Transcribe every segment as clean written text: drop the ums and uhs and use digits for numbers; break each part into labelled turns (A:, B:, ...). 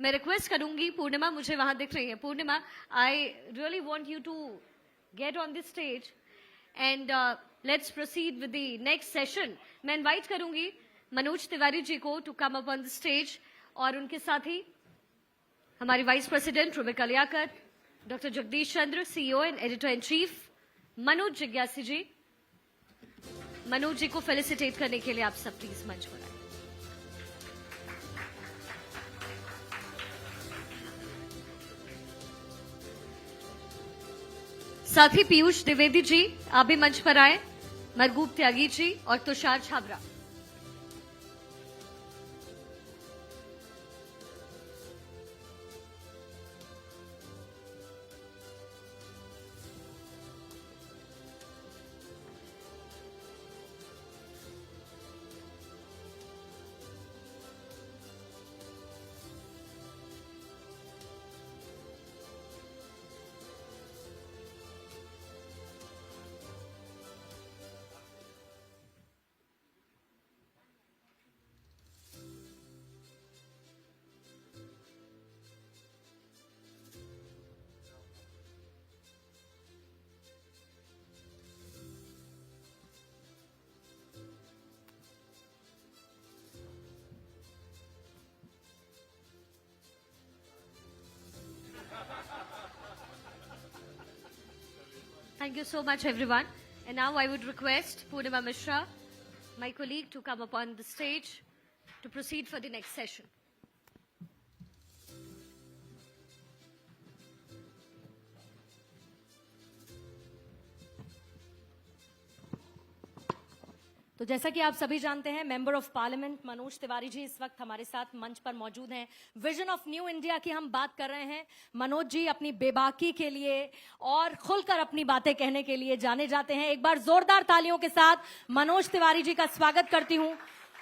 A: मैं रिक्वेस्ट करूंगी, पूर्णिमा मुझे वहां दिख रही है, Purnima I really want you to get on this stage and let's proceed with the next session. मैं इनवाइट करूंगी मनोज तिवारी जी को to come up on the stage, और उनके साथ ही हमारी vice president Rubika Liyaquat, doctor Jagdish Chandra, CEO and editor in chief, Manoj जिज्ञासी जी। मनोज जी को फेलिसिटेट करने के लिए आप सब प्लीज मंच पर आए। साथ ही पीयूष द्विवेदी जी आप भी मंच पर आए, मरगूब त्यागी जी और Tushar Chhabra. Thank you so much, everyone. And now I would request Purnima Mishra, my colleague, to come upon the stage to proceed for the next session.
B: तो जैसा कि आप सभी जानते हैं, member of parliament Manoj Tiwari ji इस वक्त हमारे साथ मंच पर मौजूद हैं। विजन ऑफ न्यू इंडिया की हम बात कर रहे हैं। मनोज जी अपनी बेबाकी के लिए और खुलकर अपनी बातें कहने के लिए जाने जाते हैं। एक बार जोरदार तालियों के साथ मनोज तिवारी जी का स्वागत करती हूं।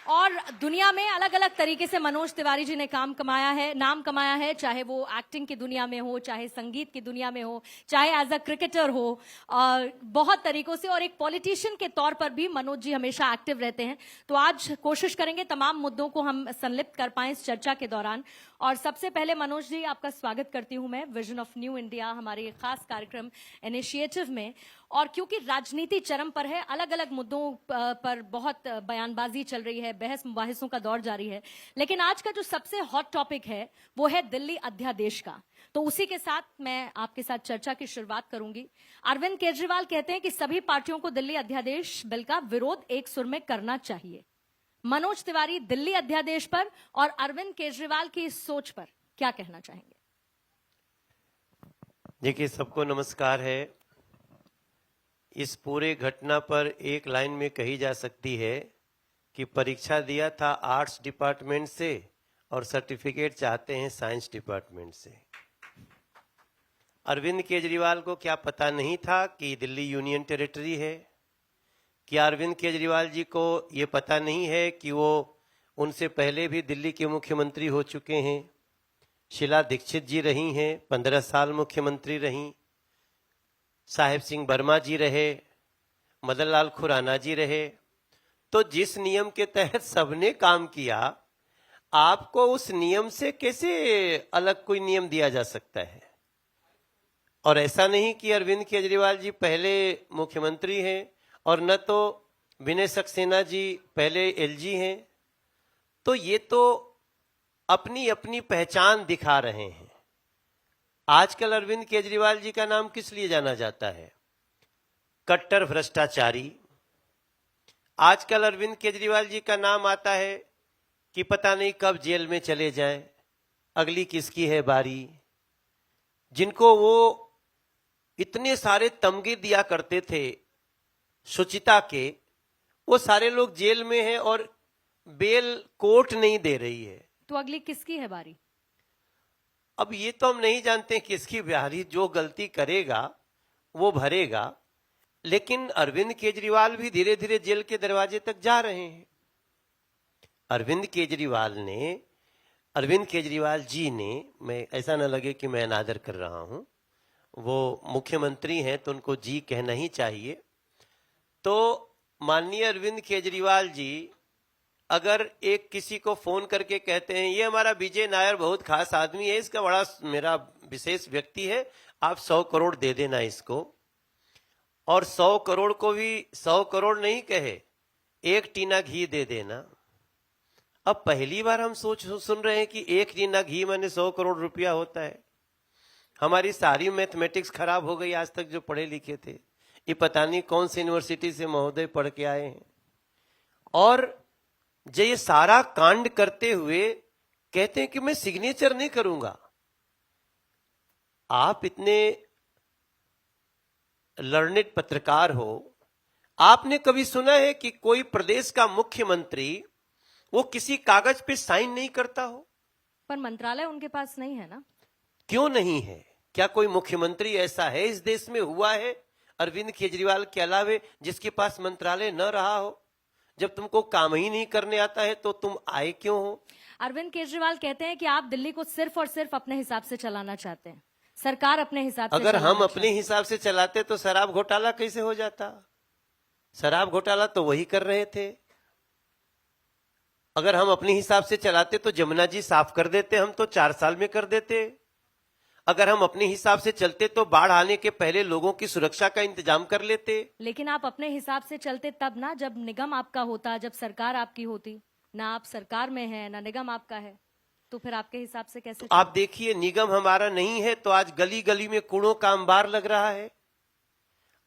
B: और दुनिया में अलग अलग तरीके से मनोज तिवारी जी ने नाम कमाया है, चाहे वो एक्टिंग की दुनिया में हो, चाहे संगीत की दुनिया में हो, चाहे एज अ क्रिकेटर हो, बहुत तरीकों से, और एक पॉलिटिशियन के तौर पर भी मनोज जी हमेशा एक्टिव रहते हैं। तो आज कोशिश करेंगे तमाम मुद्दों को हम संलिप्त कर पाएं इस चर्चा के दौरान। और सबसे पहले मनोज जी आपका स्वागत करती हूं मैं विजन ऑफ न्यू इंडिया हमारे खास कार्यक्रम इनिशिएटिव में। और क्योंकि राजनीति चरम पर है, अलग अलग मुद्दों पर बहुत बयानबाजी चल रही है, बहस मुबाहिसों का दौर जारी है, लेकिन आज का जो सबसे हॉट टॉपिक है वो है दिल्ली अध्यादेश का। तो उसी के साथ मैं आपके साथ चर्चा की शुरुआत करूंगी। अरविंद केजरीवाल कहते हैं कि सभी पार्टियों को दिल्ली अध्यादेश बिल का विरोध एक सुर में करना चाहिए। मनोज तिवारी दिल्ली अध्यादेश पर और अरविंद केजरीवाल की इस सोच पर क्या कहना चाहेंगे?
C: देखिए, सबको नमस्कार है। इस पूरे घटना पर एक लाइन में कही जा सकती है कि परीक्षा दिया था आर्ट्स डिपार्टमेंट से और सर्टिफिकेट चाहते हैं साइंस डिपार्टमेंट से। अरविंद केजरीवाल को क्या पता नहीं था कि दिल्ली यूनियन टेरिटरी है? क्या अरविंद केजरीवाल जी को ये पता नहीं है कि वो उनसे पहले भी दिल्ली के मुख्यमंत्री हो चुके हैं? शीला दीक्षित जी रही हैं, 15 साल मुख्यमंत्री रहीं। साहिब सिंह वर्मा जी रहे, मदन लाल खुराना जी रहे। तो जिस नियम के तहत सबने काम किया, आपको उस नियम से कैसे अलग कोई नियम दिया जा सकता है? और ऐसा नहीं कि अरविंद केजरीवाल जी पहले मुख्यमंत्री हैं और न तो विनय सक्सेना जी पहले एलजी हैं। तो ये तो अपनी अपनी पहचान दिखा रहे हैं। आजकल अरविंद केजरीवाल जी का नाम किस लिए जाना जाता है? कट्टर भ्रष्टाचारी। आजकल अरविंद केजरीवाल जी का नाम आता है कि पता नहीं कब जेल में चले जाएं, अगली किसकी है बारी। जिनको वो इतने सारे तमगे दिया करते थे शुचिता के, वो सारे लोग जेल में हैं और बेल कोर्ट नहीं दे रही है।
B: तो अगली किसकी है बारी?
C: अब ये तो हम नहीं जानते किसकी बारी। जो गलती करेगा वो भरेगा। लेकिन अरविंद केजरीवाल भी धीरे धीरे जेल के दरवाजे तक जा रहे हैं। अरविंद केजरीवाल जी ने, मैं ऐसा न लगे कि मैं अनादर कर रहा हूं, वो मुख्यमंत्री हैं तो उनको जी कहना ही चाहिए। तो माननीय अरविंद केजरीवाल जी अगर एक किसी को फोन करके कहते हैं ये हमारा विजय नायर बहुत खास आदमी है, इसका बड़ा मेरा विशेष व्यक्ति है, आप 100 करोड़ दे देना इसको, और 100 करोड़ को भी 100 करोड़ नहीं कहे, एक टीना घी दे देना। अब पहली बार हम सुन रहे हैं कि एक टीना घी माने 100 करोड़ रुपया होता है। हमारी सारी मैथमेटिक्स खराब हो गई आज तक जो पढ़े लिखे थे। ये पता नहीं कौन सी यूनिवर्सिटी से महोदय पढ़ के आए हैं। और जो ये सारा कांड करते हुए कहते हैं कि मैं सिग्नेचर नहीं करूंगा। आप इतने लर्नेड पत्रकार हो, आपने कभी सुना है कि कोई प्रदेश का मुख्यमंत्री वो किसी कागज पे साइन नहीं करता हो?
B: पर मंत्रालय उनके पास नहीं है ना।
C: क्यों नहीं है? क्या कोई मुख्यमंत्री ऐसा है इस देश में हुआ है अरविंद केजरीवाल के अलावे जिसके पास मंत्रालय न रहा हो? जब तुमको काम ही नहीं करने आता है तो तुम आए क्यों हो?
B: अरविंद केजरीवाल कहते हैं कि आप दिल्ली को सिर्फ और सिर्फ अपने हिसाब से चलाना चाहते हैं, सरकार अपने हिसाब से
C: अगर
B: चलाना
C: हम
B: चाहते
C: अपने हिसाब से चलाते तो शराब घोटाला कैसे हो जाता? शराब घोटाला तो वही कर रहे थे। अगर हम अपने हिसाब से चलाते तो जमुना जी साफ कर देते, हम तो 4 साल में कर देते। अगर हम अपने हिसाब से चलते तो बाढ़ आने के पहले लोगों की सुरक्षा का इंतजाम कर लेते।
B: लेकिन आप अपने हिसाब से चलते तब ना, जब निगम आपका होता, जब सरकार आपकी होती। ना आप सरकार में है ना निगम आपका है, तो फिर आपके हिसाब से कैसे
C: तो आप देखिए, निगम हमारा नहीं है तो आज गली गली में कूड़ों का अंबार लग रहा है।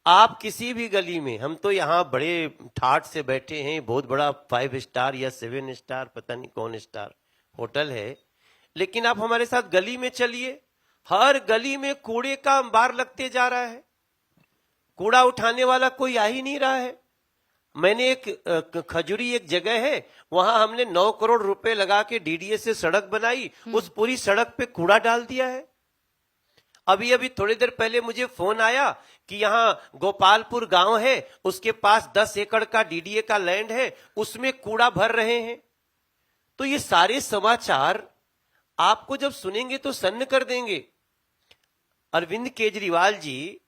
C: आप किसी भी गली में, हम तो यहाँ बड़े ठाठ से बैठे हैं, बहुत बड़ा 5 स्टार या 7 स्टार पता नहीं कौन स्टार होटल है, लेकिन आप हमारे साथ गली में चलिए, हर गली में कूड़े का अंबार लगते जा रहा है। कूड़ा उठाने वाला कोई आ ही नहीं रहा है। मैंने एक खजूरी एक जगह है, वहां हमने 9 करोड़ रुपए लगा के डीडीए से सड़क बनाई, उस पूरी सड़क पे कूड़ा डाल दिया है। अभी थोड़ी देर पहले मुझे फोन आया कि यहाँ गोपालपुर गांव है, उसके पास 10 एकड़ का डीडीए का लैंड है, उसमें कूड़ा भर रहे हैं। तो ये सारे समाचार आपको जब सुनेंगे तो सन्न कर देंगे। अरविंद केजरीवाल जी,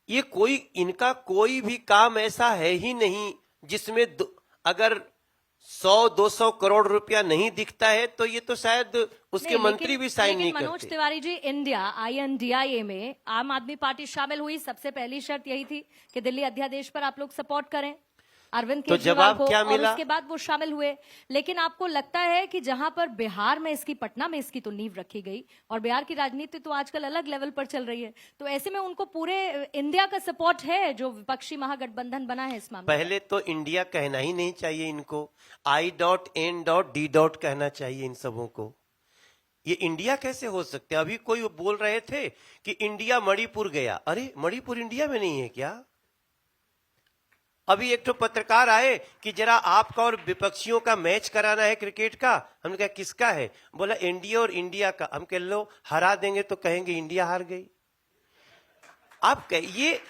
C: ये कोई, इनका कोई भी काम ऐसा है ही नहीं जिसमें अगर 100-200 करोड़ रुपया नहीं दिखता है तो ये तो शायद उसके मंत्री भी साइन नहीं करते।
B: मनोज तिवारी जी, इंडिया INDIA में आम आदमी पार्टी शामिल हुई, सबसे पहली शर्त यही थी कि दिल्ली अध्यादेश पर आप लोग सपोर्ट करें अरविंद
C: तो
B: केजरीवाल
C: जवाब
B: को,
C: क्या
B: और
C: मिला?
B: उसके बाद वो शामिल हुए। लेकिन आपको लगता है कि जहां पर बिहार में इसकी, पटना में इसकी तो नींव रखी गई, और बिहार की राजनीति तो आजकल अलग लेवल पर चल रही है, तो ऐसे में उनको पूरे इंडिया का सपोर्ट है जो विपक्षी महागठबंधन बना है इस मामले में?
C: पहले तो इंडिया कहना ही नहीं चाहिए इनको, I.N.D. कहना चाहिए इन सबों को। ये इंडिया कैसे हो सकते? अभी कोई बोल रहे थे कि इंडिया मणिपुर गया। अरे मणिपुर इंडिया में नहीं है क्या? अभी एक तो पत्रकार आए कि जरा आपका और विपक्षियों का मैच कराना है क्रिकेट का। हमने कहा किसका है? बोला एनडीए और इंडिया का। हम कह लो हरा देंगे तो कहेंगे इंडिया हार गई। आप कहिए,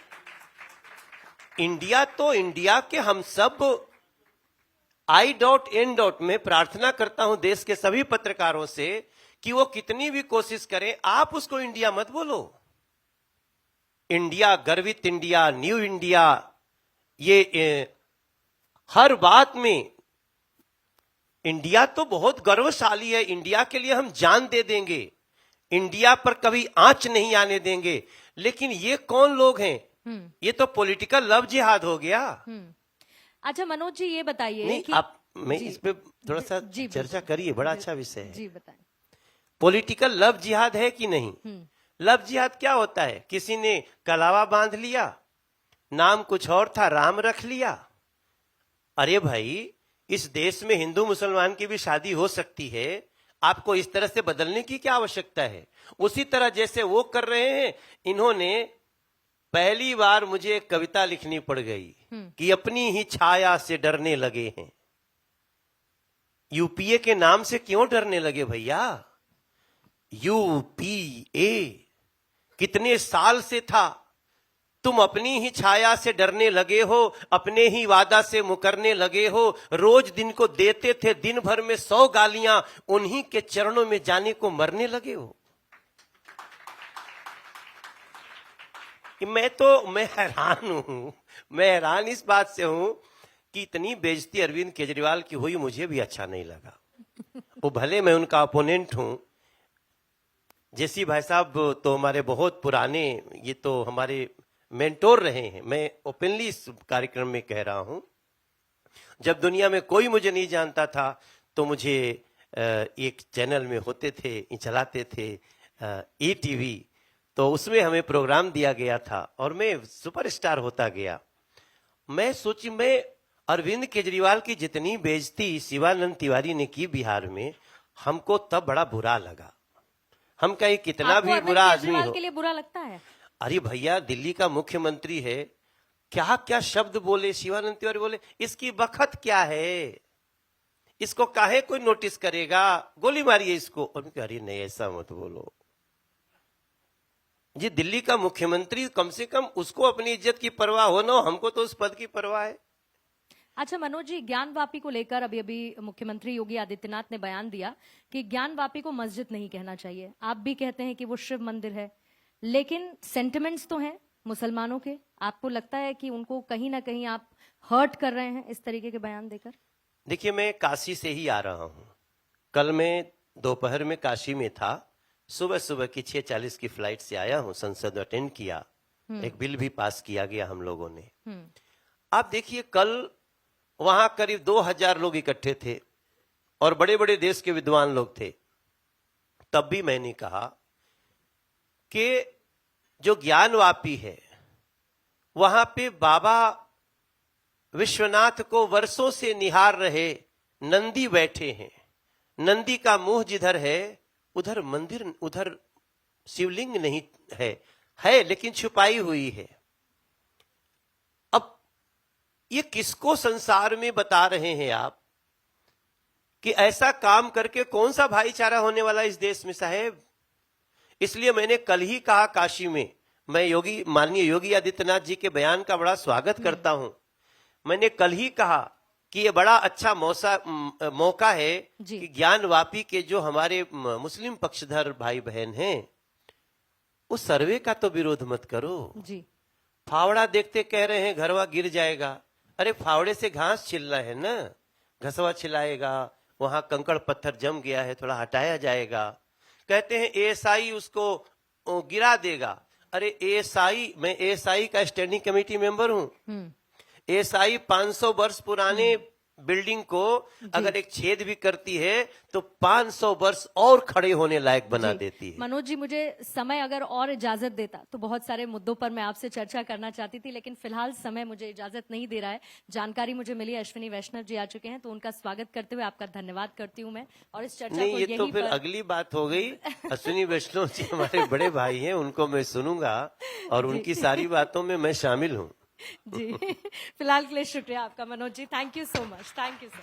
C: इंडिया तो इंडिया के हम सब I.N. में प्रार्थना करता हूं देश के सभी पत्रकारों से कि वो कितनी भी कोशिश करें, आप उसको इंडिया मत बोलो। इंडिया, गर्वित इंडिया, न्यू इंडिया, ये हर बात में इंडिया तो बहुत गौरवशाली है, इंडिया के लिए हम जान दे देंगे, इंडिया पर कभी आंच नहीं आने देंगे। लेकिन ये कौन लोग हैं? ये तो पॉलिटिकल लव जिहाद हो गया।
B: अच्छा मनोज जी, ये बताइए
C: नहीं,
B: कि
C: आप मैं इस पे थोड़ा सा
B: जी,
C: चर्चा करिए, बड़ा अच्छा विषय है।
B: जी बताएं।
C: पॉलिटिकल लव जिहाद है कि नहीं? लव जिहाद क्या होता है? किसी ने कलावा बांध लिया, नाम कुछ और था, राम रख लिया। अरे भाई, इस देश में हिंदू मुसलमान की भी शादी हो सकती है, आपको इस तरह से बदलने की क्या आवश्यकता है? उसी तरह जैसे वो कर रहे हैं, इन्होंने पहली बार मुझे एक कविता लिखनी पड़ गई कि अपनी ही छाया से डरने लगे हैं। यूपीए के नाम से क्यों डरने लगे भैया? यूपीए कितने साल से था? तुम अपनी ही छाया से डरने लगे हो, अपने ही वादा से मुकरने लगे हो। रोज दिन को देते थे दिन भर में 100 गालियां, उन्हीं के चरणों में जाने को मरने लगे हो। मैं हैरान हूं, मैं हैरान इस बात से हूं कि इतनी बेइज्जती अरविंद केजरीवाल की हुई मुझे भी अच्छा नहीं लगा। वो भले मैं उनका अपोनेंट हूं, जेसी भाई साहब तो हमारे बहुत पुराने, ये तो हमारे मेंटोर रहे हैं। मैं ओपनली इस कार्यक्रम में कह रहा हूं, जब दुनिया में कोई मुझे नहीं जानता था तो मुझे एक चैनल में होते थे, चलाते थे ETV, तो उसमें हमें प्रोग्राम दिया गया था और मैं सुपरस्टार होता गया। मैं सोची, मैं अरविंद केजरीवाल की जितनी बेइज्जती शिवानंद तिवारी ने की बिहार में, हमको तब बड़ा बुरा लगा। हम कहीं कितना
B: आपको
C: भी
B: अरविंद
C: बुरा आदमी
B: केजरीवाल
C: हो,
B: के लिए बुरा लगता है?
C: अरे भैया दिल्ली का मुख्यमंत्री है, क्या क्या शब्द बोले शिवानंद तिवारी बोले, इसकी बखत क्या है, इसको काहे कोई नोटिस करेगा, गोली मारिए इसको। और मैं कह, अरे नहीं ऐसा मत बोलो जी, दिल्ली का मुख्यमंत्री, कम से कम उसको अपनी इज्जत की परवाह हो ना, हमको तो उस पद की परवाह है।
B: अच्छा मनोज जी, ज्ञानवापी को लेकर अभी अभी मुख्यमंत्री योगी आदित्यनाथ ने बयान दिया कि ज्ञानवापी को मस्जिद नहीं कहना चाहिए। आप भी कहते हैं कि वो शिव मंदिर है, लेकिन सेंटिमेंट्स तो हैं मुसलमानों के। आपको लगता है कि उनको कहीं ना कहीं आप हर्ट कर रहे हैं इस तरीके के बयान देकर?
C: देखिए, मैं काशी से ही आ रहा हूं। कल मैं दोपहर में काशी में था, सुबह सुबह की 6:40 की फ्लाइट से आया हूं, संसद अटेंड किया, एक बिल भी पास किया गया हम लोगों ने। आप देखिए, कल वहां करीब 2000 लोग इकट्ठे थे और बड़े बड़े देश के विद्वान लोग थे। तब भी मैंने कहा कि जो ज्ञानवापी है, वहां पे बाबा विश्वनाथ को वर्षों से निहार रहे नंदी बैठे हैं। नंदी का मुंह जिधर है उधर मंदिर, उधर शिवलिंग नहीं है लेकिन छुपाई हुई है। अब ये किसको संसार में बता रहे हैं आप कि ऐसा काम करके कौन सा भाईचारा होने वाला इस देश में साहेब? इसलिए मैंने कल ही कहा काशी में, मैं माननीय योगी आदित्यनाथ जी के बयान का बड़ा स्वागत करता हूं। मैंने कल ही कहा कि ये बड़ा अच्छा मौका है कि ज्ञानवापी के जो हमारे मुस्लिम पक्षधर भाई बहन हैं, उस सर्वे का तो विरोध मत करो
B: जी।
C: फावड़ा देखते कह रहे हैं घरवा गिर जाएगा। अरे फावड़े से घास छिलना है ना, घसवा छिलाएगा, वहां कंकड़ पत्थर जम गया है, थोड़ा हटाया जाएगा। कहते हैं ASI उसको गिरा देगा। अरे ASI, मैं ASI का स्टैंडिंग कमेटी मेंबर हूं। ASI 500 वर्ष पुराने बिल्डिंग को अगर एक छेद भी करती है तो 500 वर्ष और खड़े होने लायक बना देती है।
B: मनोज जी, मुझे समय अगर और इजाजत देता तो बहुत सारे मुद्दों पर मैं आपसे चर्चा करना चाहती थी, लेकिन फिलहाल समय मुझे इजाजत नहीं दे रहा है। जानकारी मुझे मिली, अश्विनी वैष्णव जी आ चुके हैं, तो उनका स्वागत करते हुए आपका धन्यवाद करती हूँ मैं। और इस चर्चा
C: नहीं,
B: को
C: ये तो फिर अगली बात हो गई। अश्विनी वैष्णव जी हमारे बड़े भाई हैं, उनको मैं सुनूंगा और उनकी सारी बातों में मैं शामिल हूँ।
B: जी। फिलहाल के लिए शुक्रिया आपका Manoj ji, thank you so much, thank you sir.